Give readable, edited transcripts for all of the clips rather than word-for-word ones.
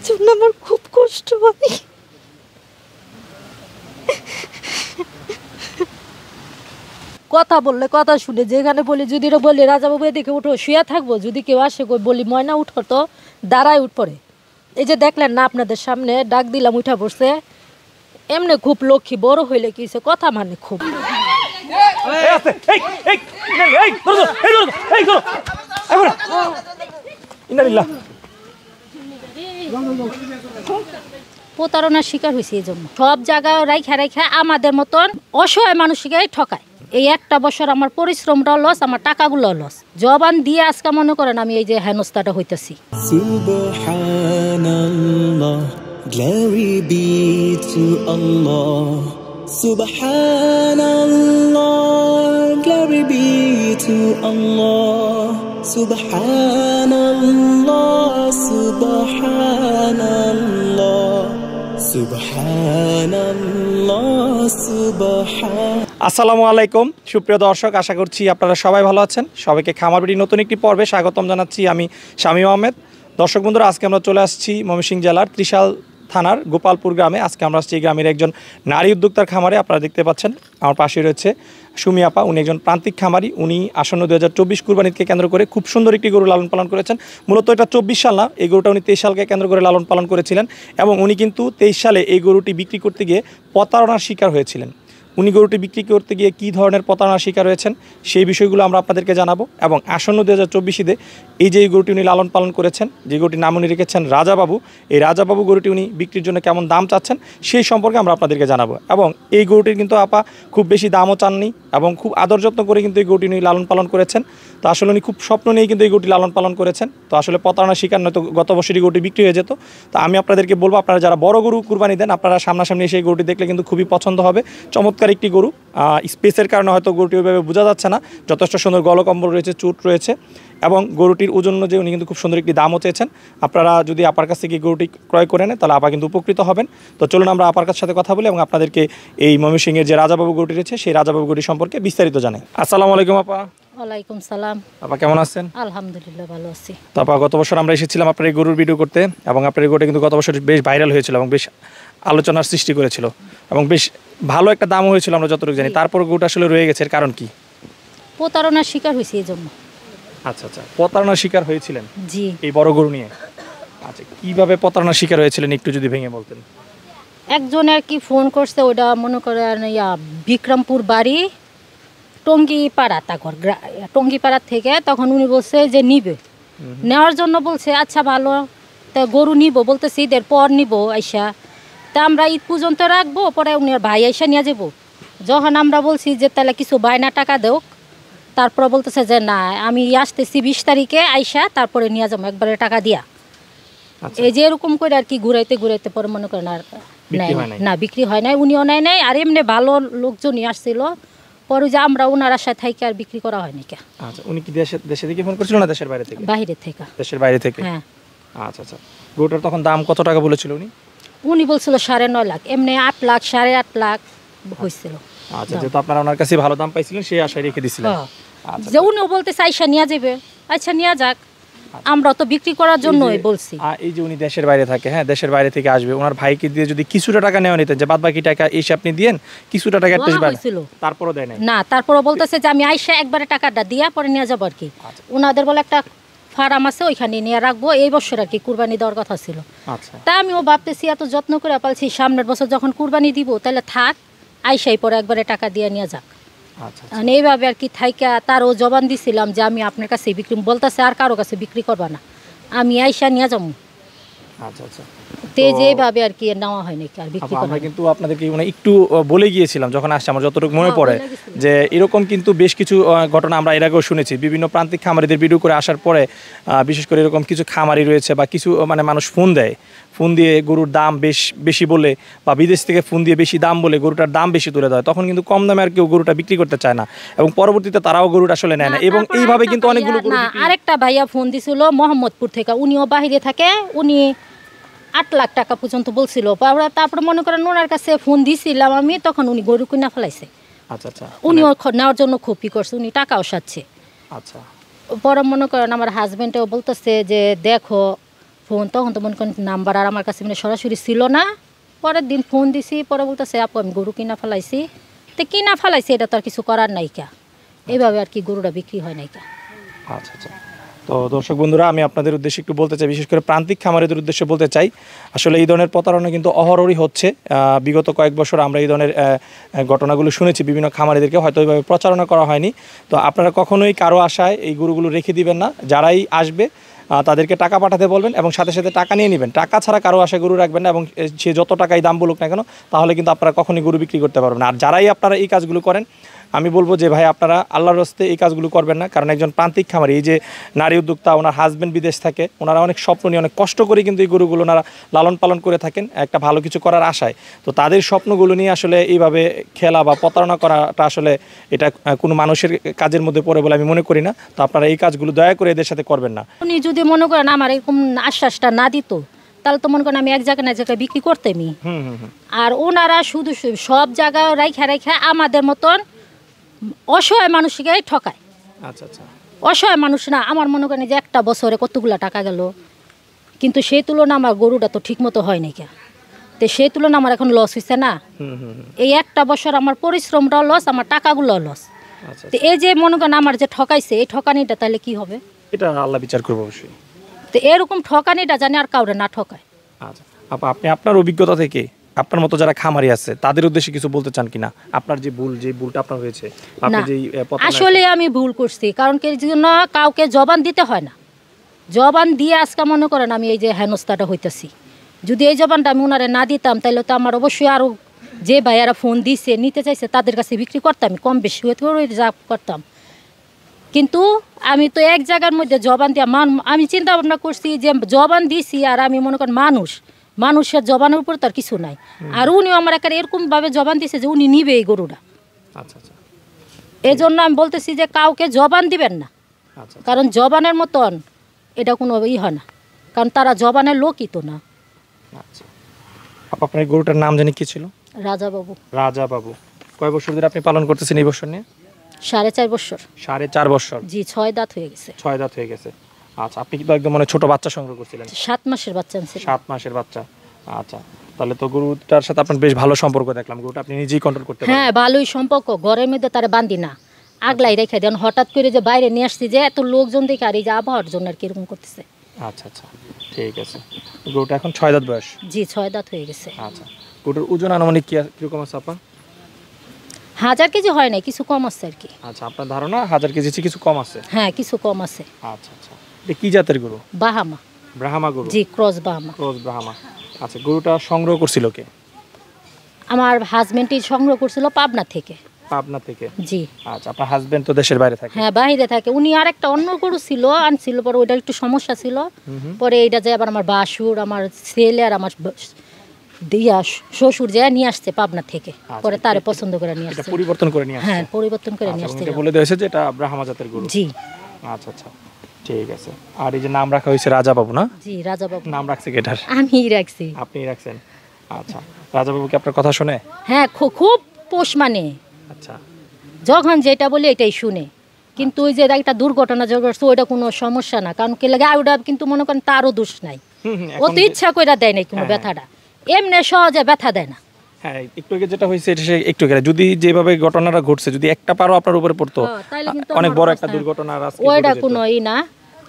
জন্য আমার খুব কষ্ট হয়। কথা বললে কথা শুনে, যেখানে বলি যদি বলি রাজাবাবু এদিকে উঠো, শুয়ে থাকবো, যদি কেউ আসে বলি ময়না উঠো, তো দাঁড়ায় উঠ পড়ে। এই যে দেখলেন না আপনাদের সামনে ডাক দিলাম, উঠা পড়ছে। এমনি খুব লক্ষ্মী, বড় হইলে কি কথা মানে খুব। প্রতারণার শিকার হয়েছে, এই জন্য সব জায়গায় রাইখা রাইখা আমাদের মতন অসহায় মানুষকে ঠকায়। এই একটা বছর আমার পরিশ্রমটা লস, আমার টাকাগুলো লস। জবান দিয়ে আজকে মনে করেন আমি এই যে হেনস্থাটা হইতেছি। সুবহানাল্লাহ, glory be to Allah. Subhanallah, glory be to Allah. Subhanallah, subhanallah, subhanallah, subhan। আসসালামু আলাইকুম সুপ্রিয় দর্শক, আশা করছি আপনারা সবাই ভালো আছেন। সবাইকে খামার বাড়ির নতুন একটি পর্বে স্বাগতম জানাচ্ছি। আমি শামীম আহমেদ। দর্শক বন্ধুরা, আজকে আমরা চলে আসছি ময়মনসিংহ জেলার ত্রিশাল থানার গোপালপুর গ্রামে। আজকে আমরা আসছি এই গ্রামের একজন নারী উদ্যোক্তার খামারে। আপনারা দেখতে পাচ্ছেন আমার পাশে রয়েছে সুমি আপা। উনি একজন প্রান্তিক খামারি। উনি আসন্ন 2024 কুরবানিকে কেন্দ্র করে খুব সুন্দর একটি গরু লালন পালন করেছেন। মূলত এটা 24 সাল না, এই গরুটা উনি 23 সালকে কেন্দ্র করে লালন পালন করেছিলেন এবং উনি কিন্তু 23 সালে এই গরুটি বিক্রি করতে গিয়ে প্রতারণার শিকার হয়েছিলেন। উনি গরুটি বিক্রি করতে গিয়ে কী ধরনের প্রতারণার শিকার হয়েছেন সেই বিষয়গুলো আমরা আপনাদেরকে জানাবো। এবং আসন্ন 2024 ঈদে এই যে গরুটি উনি লালন পালন করেছেন, যে গরুটির নাম উনি রেখেছেন রাজাবাবু, এই রাজাবাবু গরুটি উনি বিক্রির জন্য কেমন দাম চাচ্ছেন সেই সম্পর্কে আমরা আপনাদেরকে জানাবো। এবং এই গরুটির কিন্তু আপা খুব বেশি দামও চাননি এবং খুব আদর যত্ন করে কিন্তু এই গরুটি উনি লালন পালন করেছেন। তো আসলে উনি খুব স্বপ্ন নিয়ে কিন্তু এই গরুটি লালন পালন করেছেন। তো আসলে প্রতারণার শিকার নয়তো গত বছরই গরুটি বিক্রি হয়ে যেত। তো আমি আপনাদেরকে বলবো, আপনারা যারা বড় গরু কুরবানি দেন, আপনারা সামনাসামনি এসে এই গরুটি দেখলে কিন্তু খুবই পছন্দ হবে। চমৎকার একটি গরু। স্পেসের কারণে হয়তো গরুটি ওইভাবে বোঝা যাচ্ছে না। যথেষ্ট সুন্দর গলকম্বল রয়েছে, চুট রয়েছে এবং গরুটির ওজন অনুযায়ী উনি কিন্তু খুব সুন্দর একটি দামও চেয়েছেন। আপনারা যদি আপার কাছ থেকে গরুটি ক্রয় করে নেন তাহলে আপা কিন্তু উপকৃত হবেন। তো চলুন আমরা আপার কাছ সাথে কথা বলি এবং আপনাদেরকে এই ময়মনসিংহের যে রাজাবাবু গরুটি রয়েছে সেই রাজাবাবু গরুটি সম্পর্কে বিস্তারিত জানাই। আসসালামু আলাইকুম আপা। ওয়ালাইকুম সালাম। আপা কেমন আছেন? আলহামদুলিল্লাহ ভালো আছি। তো আপা, গত বছর আমরা এসেছিলাম আপনার এই গরুর ভিডিও করতে এবং আপনার এই গরুটা কিন্তু গত বছর বেশ ভাইরাল হয়েছিল এবং বেশ আলোচনার সৃষ্টি করেছিল এবং বেশ ভালো একটা দামও হয়েছিল আমরা যতটুকু জানি। তারপর গরুটা আসলে রয়ে গেছে, এর কারণ কি? প্রতারণার শিকার হয়েছে এই জন্য। আচ্ছা আচ্ছা, প্রতারণার শিকার হয়েছিলেন জি। এই বড় গরু নিয়ে? আচ্ছা, কিভাবে প্রতারণার শিকার হয়েছিলেন একটু যদি ভেঙে বলতেন। একজন আর কি ফোন করছে, ওটা মনে করেন বিক্রমপুর বাড়ি, টঙ্গিপাড়া, তারপর টঙ্গিপাড়া থেকে। তখন উনি বলছে যে নিবে, নেওয়ার জন্য বলছে। আচ্ছা ভালো, তা গরু নিব বলতেছি, ঈদের পর নিব আইসা। তা আমরা ঈদ পর্যন্ত রাখবো, পরে উনি ভাই আইসা নিয়ে যাবো। যখন আমরা বলছি যে তাহলে কিছু বায়না টাকা দেও, তারপরে বলতেছে যে না, আমি আসতেছি 20 তারিখে আইসা, তারপরে নিয়ে যাবো একবারে টাকা দিয়া। এই যে এরকম করে আর কি ঘুরাইতে ঘুরাইতে পরে মনে করেন আর না, বিক্রি হয় নাই, উনিও নেয় নাই। আর এমনি ভালো লোকজনই আসছিল, পরে যে আমরা ওনার আশায় থাকি আর বিক্রি করা হয়নি। কে? আচ্ছা, উনি কি দেশে থেকে ফোন করেছিল না দেশের বাইরে থেকে? বাইরে থেকে। দেশের বাইরে থেকে? হ্যাঁ। আচ্ছা আচ্ছা, গরুটার তখন দাম কত টাকা বলেছিল উনি? উনি বলছিল 9.5 লাখ, এমনি 8 লাখ 8.5 লাখ হয়েছিল। আচ্ছা, যেহেতু আপনারা ওনার কাছে ভালো দাম পাইছিলেন সেই আশায় রেখে দিছিলেন। আচ্ছা, যে উনিও বলতেছে আইসা নিয়ে যাবে, আচ্ছা নিয়ে যাক, আমরা তো বিক্রি করার জন্যই বলছি। এই যে উনি দেশের বাইরে থাকে, হ্যাঁ দেশের বাইরে থেকে আসবে, ওনার ভাইকে দিয়ে যদি কিছুটা টাকা নেওয়া নিতেন, যে বাদ বাকি টাকা এসে আপনি দিয়েন, কিছুটা টাকা তারপরও দেয় না, তারপরও বলতেছে যে আমি আইসা একবারে টাকাটা দিয়া পরে নিয়ে যাবো আর কি। ওনাদের বলে একটা ফার্ম আছে, ওইখানে নিয়ে রাখবো, এই বছর আর কি কুরবানি দেওয়ার কথা ছিল। তা আমিও ভাবতেছি এত যত্ন করে পালছি, সামনের বছর যখন কুরবানি দিব তাহলে থাক, আইসাই পরে একবারে টাকা দিয়ে নিয়ে যাক। এইভাবে আর কি থাইকা তারও জবান দিছিলাম যে আমি আপনার কাছে বিক্রি, বলতেছে আর কারো কাছে বিক্রি করবা না, আমি আইসা নিয়ে যাবো। আচ্ছা আচ্ছা, যেভাবে আর কি নেওয়া হয় নাকি আর বিক্রি করা। আমরা কিন্তু আপনাদেরকে একটু বলে গিয়েছিলাম যখন আসছে, আমার যতটুকু মনে পড়ে যে এরকম কিন্তু বেশ কিছু ঘটনা আমরা এর আগেও শুনেছি। বিভিন্ন প্রান্তিক খামারিদের ভিডিও করে আসার পরে বিশেষ করে এরকম কিছু খামারি রয়েছে বা কিছু মানুষ ফোন দিয়ে গরুর দাম বেশি বলে বা বিদেশ থেকে ফোন দিয়ে বেশি দাম বলে গরুটার দাম বেশি তুলে দেয়, তখন কিন্তু কম দামে আর কেউ গরুটা বিক্রি করতে চায় না এবং পরবর্তীতে তারাও গরুটা আসলে নেয় না। এবং এইভাবে কিন্তু অনেকগুলো আরেকটা ভাইয়া ফোন দিছিল মোহাম্মদপুর থেকে, উনিও বাহিরে থাকে, উনি 8 লাখ টাকা পর্যন্ত বলছিল। তারপরে মনে করেন ওনার কাছে ফোন দিছিলাম আমি, তখন উনি গরু কিনা ফেলাইছে। আচ্ছা আচ্ছা, উনিও নেওয়ার জন্য খুবই করছে, উনি টাকাও সাচ্ছে। আচ্ছা, পরে মনে করেন আমার হাজবেন্ডও বলতেছে যে দেখো ফোন তখন তো মনে করেন নাম্বার আর আমার কাছে মানে সরাসরি ছিল না। পরের দিন ফোন দিছি, পরে বলতেছে আপু আমি গরু কিনা ফেলাইছি। তো কিনা ফেলাইছি এটা তো আর কিছু করার নাই কা, এইভাবে আর কি গরুটা বিক্রি হয় নাই কা। আচ্ছা আচ্ছা। তো দর্শক বন্ধুরা, আমি আপনাদের উদ্দেশ্যে একটু বলতে চাই, বিশেষ করে প্রান্তিক খামারিদের উদ্দেশ্যে বলতে চাই, আসলে এই ধরনের প্রতারণা কিন্তু অহরহই হচ্ছে। বিগত কয়েক বছর আমরা এই ধরনের ঘটনাগুলো শুনেছি, বিভিন্ন খামারিদেরকে হয়তো ওইভাবে প্রচারণা করা হয়নি। তো আপনারা কখনোই কারো আশায় এই গরুগুলো রেখে দিবেন না। যারাই আসবে তাদেরকে টাকা পাঠাতে বলবেন এবং সাথে সাথে টাকা নিয়ে নেবেন। টাকা ছাড়া কারো আশায় গরু রাখবেন না, এবং সে যত টাকাই দাম বলুক না কেন, তাহলে কিন্তু আপনারা কখনোই গরু বিক্রি করতে পারবেন না। আর যারাই আপনারা এই কাজগুলো করেন, আমি বলবো যে ভাই আপনারা আল্লাহর রাস্তে এই কাজগুলো করবেন না। কারণ একজন প্রান্তিক খামারি, এই যে নারী উদ্যোক্তা, ওনার হাজব্যান্ড বিদেশ থাকে, ওনারা অনেক স্বপ্ন নিয়ে অনেক কষ্ট করে কিন্তু এই গরুগুলো ওনারা লালন পালন করে থাকেন একটা ভালো কিছু করার আশায়। তো তাদের স্বপ্নগুলো নিয়ে আসলে এইভাবে খেলা বা প্রতারণা করাটা আসলে এটা কোনো মানুষের কাজের মধ্যে পড়ে বলে আমি মনে করি না। তো আপনারা এই কাজগুলো দয়া করে এদের সাথে করবেন না। উনি যদি মনে করেন আমার এরকম আশ্বাসটা না দিত, তাহলে তো মনে করেন আমি এক জায়গায় না এক জায়গায় বিক্রি করতেমি। আর ওনারা শুধু সব জায়গায় রাইখা আমাদের মতন অসহায় মানুষকে ঠকায়। আচ্ছা আচ্ছা। অসহায় মানুষ না, আমার মনে করেন যে একটা বছরে কতগুলা টাকা গেল, কিন্তু সেই তুলনা আমার গরুটা তো ঠিক মতো হয় নাই কে। তো সেই তুলনা আমার এখন লস হয়েছে না। এই একটা বছর আমার পরিশ্রমটাও লস, আমার টাকাগুলোও লস। আচ্ছা। তো এই যে মনে করেন আমার যে ঠকাইছে, এই ঠকানিটা তাহলে কি হবে? এটা আল্লাহ বিচার করবে অবশ্যই। তো এরকম ঠকানিটা জানি আর কাউরে না ঠকায়। আচ্ছা আপা, আপনি আপনার অভিজ্ঞতা থেকে আপনার মতো যারা খামারি আছে তাদের উদ্দেশ্যে কিছু বলতে চান কিনা? আপনার যে ভুলটা আপনার হয়েছে, আপনি না, যে আসলে আমি ভুল করছি। কারণ কি জন্য কাউকে জবান দিতে হয় না। জবান দিয়ে আজকে মনে করেন আমি এই যে হেনস্থাটা হইতেছি, যদি এই জবানটা আমি ওনারে না দিতাম, তাহলে তো আমার অবশ্যই আরও যে ভাইয়ারা ফোন দিছে নিতে চাইছে তাদের কাছে বিক্রি করতাম, কম বেশি হয়ে যা করতাম। কিন্তু আমি তো এক জায়গার মধ্যে জবান দিয়া আমি চিন্তা ভাবনা করছি যে জবান দিছি, আর আমি মনে করেন মানুষের জবানের উপর তো আর কিছু নাই। আর উনিও আমার একটা এরকমভাবে জবান দিছে যে উনি নিবে এই গরুটা। আচ্ছা আচ্ছা। এই জন্য আমি বলতেছি যে কাউকে জবান দিবেন না, আচ্ছা কারণ জবানের মতন এটা কোনো হয় না, কারণ তারা জবানের লোকই তো না। আচ্ছা আপা, আপনার এই গরুটার নাম জানি কি ছিল? রাজা বাবু। রাজা বাবু। কয় বছর ধরে আপনি পালন করতেছেন এই বছর নিয়ে? 4.5 বছর। 4.5 বছর। জি, 6 দাঁত হয়ে গেছে। 6 দাঁত হয়ে গেছে। আচ্ছা, আপনি কিন্তু একদম মানে ছোট বাচ্চা সংগ্রহ করছিলেন? 7 মাসের বাচ্চা আনছিল। 7 মাসের বাচ্চা। আচ্ছা, তাহলে তো গরুটার সাথে আপনার বেশ ভালো সম্পর্ক দেখলাম। গরুটা আপনি নিজেই কন্ট্রোল করতে পারেন? হ্যাঁ, ভালোই সম্পর্ক। ঘরের মধ্যে তারা বান্ধি না, আগলাই রেখে দেন। হঠাৎ করে যে বাইরে নিয়ে আসছি, যে এত লোকজন দেখে আর এই যে আবহাওয়ার জন্য আর কিরকম করতেছে। আচ্ছা আচ্ছা, ঠিক আছে। গরুটা এখন 6 দাঁত বয়স? জি, 6 দাঁত হয়ে গেছে। আচ্ছা, গরুটার ওজন আনুমানিক কিরকম আছে আপা? 1000 কেজি হয় নাই, কিছু কম আছে আর কি। আচ্ছা, আপনার ধারণা 1000 কেজি চেয়ে কিছু কম আছে? হ্যাঁ, কিছু কম আছে। আচ্ছা আচ্ছা। এটা কি জাতের গরু? বাহামা। ব্রাহ্মা গরু? জি, ক্রস বাহামা। ক্রস ব্রাহ্মা। আচ্ছা, গরুটা সংগ্রহ করছিল কে? আমার হাজবেন্ডই সংগ্রহ করছিল পাবনা থেকে। পাবনা থেকে? জি। আচ্ছা, আপনার হাজবেন্ড তো দেশের বাইরে থাকে? হ্যাঁ, বাইরে থাকে। উনি আর একটা অন্য গরু ছিল, আনছিল, পরে ওইটা একটু সমস্যা ছিল। পরে এইটা যে আবার আমার বাসুর, আমার ছেলে আর আমার শ্বশুর যায় নিয়ে আসছে পাবনা থেকে। পরে তারে পছন্দ করে নিয়ে এটা আসছে। পরিবর্তন করে নিয়ে আসছে? হ্যাঁ, পরিবর্তন করে নিয়ে আচ্ছা, আসছে। উনি বলে দিয়েছে যে এটা ব্রাহ্মা জাতের গরু? জি। আচ্ছা আচ্ছা, ঠিক আছে। আর এই যে নাম রাখা হয়েছে রাজা বাবু, না? জি, রাজা বাবু। নাম রাখছে কে এটার? আমিই রাখছি। আপনিই রাখছেন? আচ্ছা, রাজা বাবু কি আপনার কথা শুনে? হ্যাঁ, খুব পোষ মানে। আচ্ছা। যখন যেটা বলি এটাই শুনে। কিন্তু ওই যে একটা দুর্ঘটনা ঘটছে, ওইটা কোনো সমস্যা না। কারণ কে লাগে ওটা কিন্তু মনে করেন তারও দোষ নাই। ও তো ইচ্ছা করে দেয় নাই কোনো ব্যথাটা, এমনি সহজে ব্যথা দেয় না। হ্যাঁ, একটু আগে যেটা হয়েছে এটা একটু আগে যদি যেভাবে ঘটনাটা ঘটছে, যদি একটা পারো আপনার উপরে পড়তো, তাহলে কিন্তু অনেক আমার বড় অবস্থা- একটা দুর্ঘটনা আজকে ওইটা ঘটে যেত। কোনো না।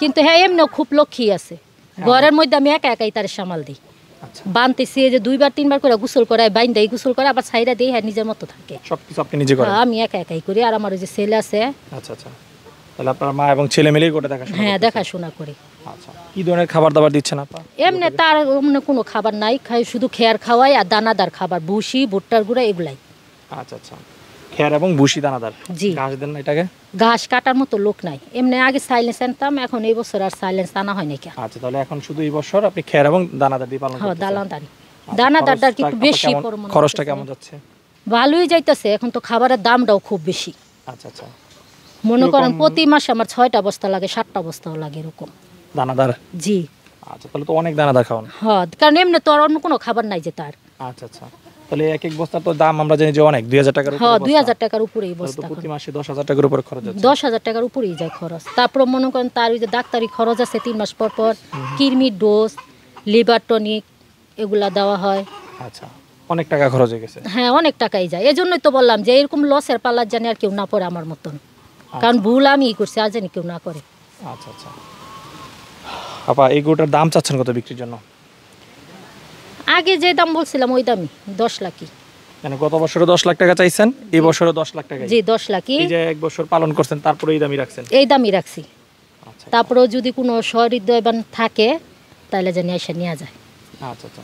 কিন্তু হ্যাঁ, এমনিও খুব লক্ষ্মী আছে। ঘরের মধ্যে আমি একাই তার সামাল দিই। আচ্ছা, বানতেছি, যে 2-3 বার করে গোসল করায়, বাইন্দাই গোসল করে, আবার ছাইরা দিই, হ্যাঁ নিজের মতো থাকে। সবকিছু আপনি নিজে করেন? আমি একাই করি। আর আমার ওই যে ছেলে আছে, আচ্ছা আচ্ছা, তাহলে আপনার মা এবং ছেলে মিলেই গোটা দেখাশোনা হ্যাঁ করতেছে? দেখাশোনা করি। আচ্ছা, কি ধরনের খাবার দাবার দিচ্ছেন আপা? এমনি তার অন্য কোনো খাবার নাই, খাই শুধু খেয়ার খাওয়াই আর দানাদার খাবার, ভুসি, ভুট্টার গুঁড়া, এগুলাই। আচ্ছা আচ্ছা, খেয়ার এবং ভুসি দানাদার? জি। ঘাস দেন না এটাকে? ঘাস কাটার মতো লোক নাই। এমনি আগে সাইলেন্স আনতাম, এখন এই বছর আর সাইলেন্স আনা হয় নাকি। আচ্ছা, তাহলে এখন শুধু এই বছর আপনি খেয়ার এবং দানাদার দিয়ে পালন হ্যাঁ, করতেছেন? দানাদারি। আচ্ছা, দানাদারটা খরচটা একটু আপা বেশি কেমন- পরিমাণে খরচটা হইতেছে। কেমন যাচ্ছে? ভালোই যাইতেছে। এখন তো খাবারের দামটাও খুব বেশি। আচ্ছা আচ্ছা, মনে করেন কিরকম- প্রতি মাসে আমার 6টা বস্তা লাগে, 7টা বস্তাও লাগে এরকম। দানাদার? জি। আচ্ছা, তাহলে তো অনেক দানাদার খাওয়ান? হ্যাঁ, কারণ এমনি তো আর অন্য কোনো খাবার নাই যে তার। আচ্ছা আচ্ছা, তাহলে এক এক বস্তার তো দাম আমরা জানি যে অনেক 2000 টাকার উপরে হ্যাঁ বস্তা। 2000 টাকার উপরেই তাহলে তো বস্তা প্রতি মাসে 10,000 টাকার উপরে খরচ যাচ্ছে। 10,000 টাকার উপরেই যায় খরচ। তারপর মনে করেন তার ওই যে ডাক্তারি খরচ আছে 3 মাস পর পর, কিডনির ডোজ, লিভার টনিক এগুলা দেওয়া হয়। আচ্ছা, অনেক টাকা খরচ হয়ে গেছে। হ্যাঁ অনেক টাকাই যায়। এজন্যই তো বললাম যে এরকম লসের পাল্লার জানি আর কেউ না পড়ে আমার মতন, কারণ ভুল আমি করছি আর জানি কেউ না করে। আচ্ছা আচ্ছা আপা, এই গরুটার দাম চাচ্ছেন কত বিক্রির জন্য? আগে যে দাম বলছিলাম ওই দামই 10 লাখই। মানে গত বছরও 10 লাখ টাকা চাইছেন, এই বছরও 10 লাখ টাকা। জি 10 লাখই, এই যে এক বছর পালন করছেন তারপরে এই দামই রাখছেন? এই দামই রাখছি। আচ্ছা তারপরেও যদি কোনো সহৃদয়বান থাকে তাহলে জানি এসে নেওয়া যায়। আচ্ছা আচ্ছা।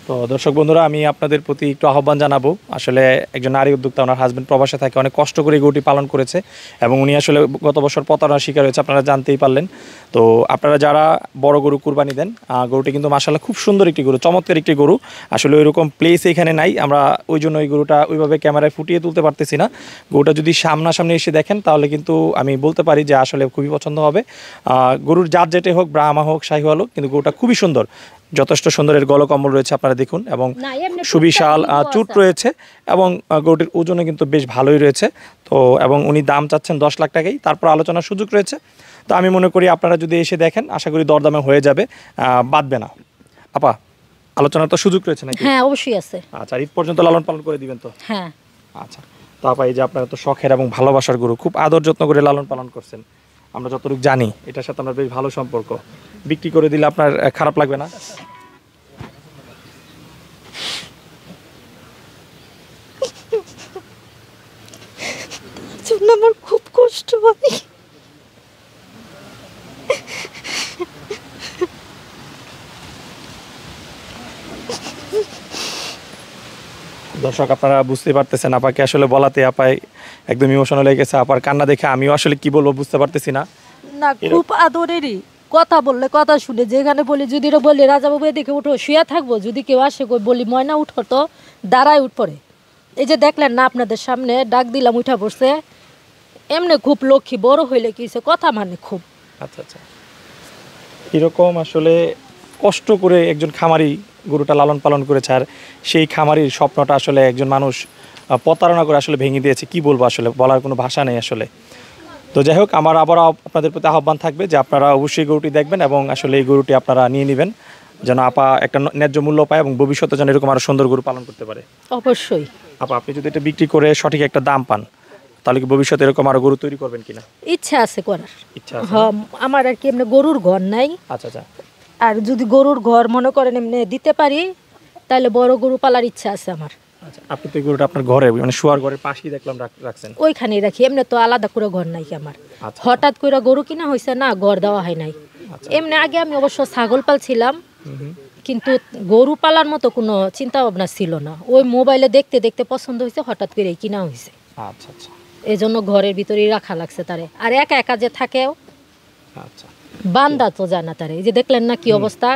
তো দর্শক বন্ধুরা, আমি আপনাদের প্রতি একটু আহ্বান জানাবো। আসলে একজন নারী উদ্যোক্তা, ওনার হাজবেন্ড প্রবাসে থাকে, অনেক কষ্ট করে এই গরুটি পালন করেছে এবং উনি আসলে গত বছর প্রতারণার শিকার হয়েছে, আপনারা জানতেই পারলেন। তো আপনারা যারা বড় গরু কুরবানি দেন, গরুটি কিন্তু মাশাআল্লাহ খুব সুন্দর একটি গরু, চমৎকার একটি গরু। আসলে ওইরকম প্লেস এখানে নাই, আমরা ওই জন্য ওই গরুটা ওইভাবে ক্যামেরায় ফুটিয়ে তুলতে পারতেছি না। গরুটা যদি সামনাসামনি এসে দেখেন তাহলে কিন্তু আমি বলতে পারি যে আসলে খুবই পছন্দ হবে। গরুর জাত যেটাই হোক, ব্রাহ্মা হোক, শাহিওয়াল হোক, কিন্তু গরুটা খুবই সুন্দর, যথেষ্ট সুন্দর। এর গলকম্বল রয়েছে আপনারা দেখুন, এবং না, এমনি সুবিশাল টুকটাক চুট আছে। রয়েছে, এবং গরুটির ওজনে কিন্তু বেশ ভালোই রয়েছে। তো এবং উনি দাম চাচ্ছেন 10 লাখ টাকাই, তারপর আলোচনার সুযোগ রয়েছে। তো আমি মনে করি আপনারা যদি এসে দেখেন, আশা করি দরদামে হয়ে যাবে, বাদবে না। আপা, আলোচনার তো সুযোগ রয়েছে নাকি? হ্যাঁ অবশ্যই আছে। আচ্ছা, ঈদ পর্যন্ত লালন পালন করে দিবেন তো? হ্যাঁ আচ্ছা। তো আপা, এই যে আপনারা তো শখের এবং ভালোবাসার গরু, খুব আদর যত্ন করে লালন পালন করছেন, আমরা যতটুকু জানি এটার সাথে আমরা বেশ ভালো সম্পর্ক। বিক্রি করে দিলে আপনার খারাপ লাগবে না? জন্য আমার খুব কষ্ট হয়। দর্শক, আপনারা বুঝতে পারতেছেন আপাকে আসলে বলাতে আপাই একদম ইমোশনাল হয়ে গেছে। আপার কান্না দেখে আমিও আসলে কি বলবো বুঝতে পারতেছি না। না খুব আদরেরই, কথা বললে কথা শুনে, যেখানে বলি যদি ওরা বলি রাজাবাবু এদিকে উঠো, শুয়ে থাকবো, যদি কেউ আসে কই বলি ময়না উঠো, তো দাঁড়ায় উঠ পড়ে। এই যে দেখলেন না আপনাদের সামনে ডাক দিলাম, উঠা পড়ছে। এমনি খুব লক্ষ্মী, বড় হইলে কি হইছে, কথা মানে খুব। আচ্ছা আচ্ছা, এরকম আসলে কষ্ট করে একজন খামারি গরুটা লালন পালন করেছে, আর সেই খামারির স্বপ্নটা আসলে একজন মানুষ প্রতারণা করে আসলে ভেঙে দিয়েছে। কি বলবো, আসলে বলার কোনো ভাষা নেই আসলে। তো যাই হোক, আমার আবারও আপনাদের প্রতি আহ্বান থাকবে যে আপনারা অবশ্যই গরুটি দেখবেন এবং আসলে এই গরুটি আপনারা নিয়ে নেবেন, যেন আপা একটা ন্যায্য মূল্য পায় এবং ভবিষ্যতে যেন এরকম আরও সুন্দর গরু পালন করতে পারে। অবশ্যই। আপা, আপনি যদি এটা বিক্রি করে সঠিক একটা দাম পান, তাহলে কি ভবিষ্যতে এরকম আরও গরু তৈরি করবেন কিনা? ইচ্ছা আছে করার। ইচ্ছা আছে? হ্যাঁ, আমার আর কি এমনি গরুর ঘর নাই। আচ্ছা আচ্ছা। আর যদি গরুর ঘর মনে করেন এমনি দিতে পারি, তাহলে বড় গরু পালার ইচ্ছা আছে আমার। আচ্ছা, আপনি তো এই গরুটা আপনার ঘরে, মানে শোয়ার ঘরের পাশেই দেখলাম রাখছেন। ওইখানেই রাখি, এমনি তো আলাদা করে ঘর নাই কি আমার। আচ্ছা। হঠাৎ করে গরু কিনা হয়েছে না, ঘর দেওয়া হয় নাই। আচ্ছা। এমনি আগে আমি অবশ্য ছাগল পালছিলাম, কিন্তু গরু পালার মতো কোনো চিন্তা ভাবনা ছিল না। ওই মোবাইলে দেখতে দেখতে পছন্দ হয়েছে, হঠাৎ করে কিনা হয়েছে। আচ্ছা আচ্ছা এই জন্য ঘরের ভিতরেই রাখা লাগছে তারে। আর একা একা যে থাকেও, আচ্ছা বান্দা তো যায় না তারে। এই যে দেখলেন না কি অবস্থা,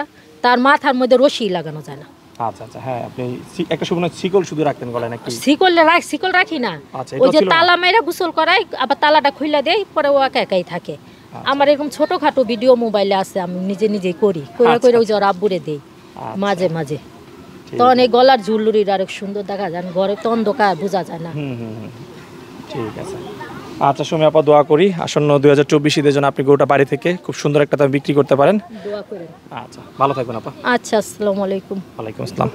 তার মাথার মধ্যে রশি লাগানো যায় না। আচ্ছা আচ্ছা। হ্যাঁ, আপনি একটা শুকনো শিকল শুধু রাখতেন গলায় নাকি? শিকল রাখি না, আচ্ছা, ওই এটাও যে ছিল না? তালা মেরে গোসল করাই, আবার তালাটা খুলে দেয়, পরে ও একা একাই থাকে। আমার এরকম ছোটখাটো ভিডিও মোবাইলে আছে, আমি নিজে নিজেই করি, করে আচ্ছা, করে ওই যে ওর আব্বুরে দেই মাঝে মাঝে। তখন এই গলার ঝুলুরির আরেক সুন্দর দেখা যায়, ঘরে তো অন্ধকার, বোঝা যায় না। ঠিক আছে। আচ্ছা সুমি আপা, দোয়া করি আসন্ন 2024 ঈদের জন্য আপনি গরুটা বাড়ি থেকে খুব সুন্দর একটা দামে বিক্রি করতে পারেন। দোয়া করেন। আচ্ছা, ভালো থাকবেন আপা। আচ্ছা, আসসালামু আলাইকুম। ওয়ালাইকুম আসসালাম।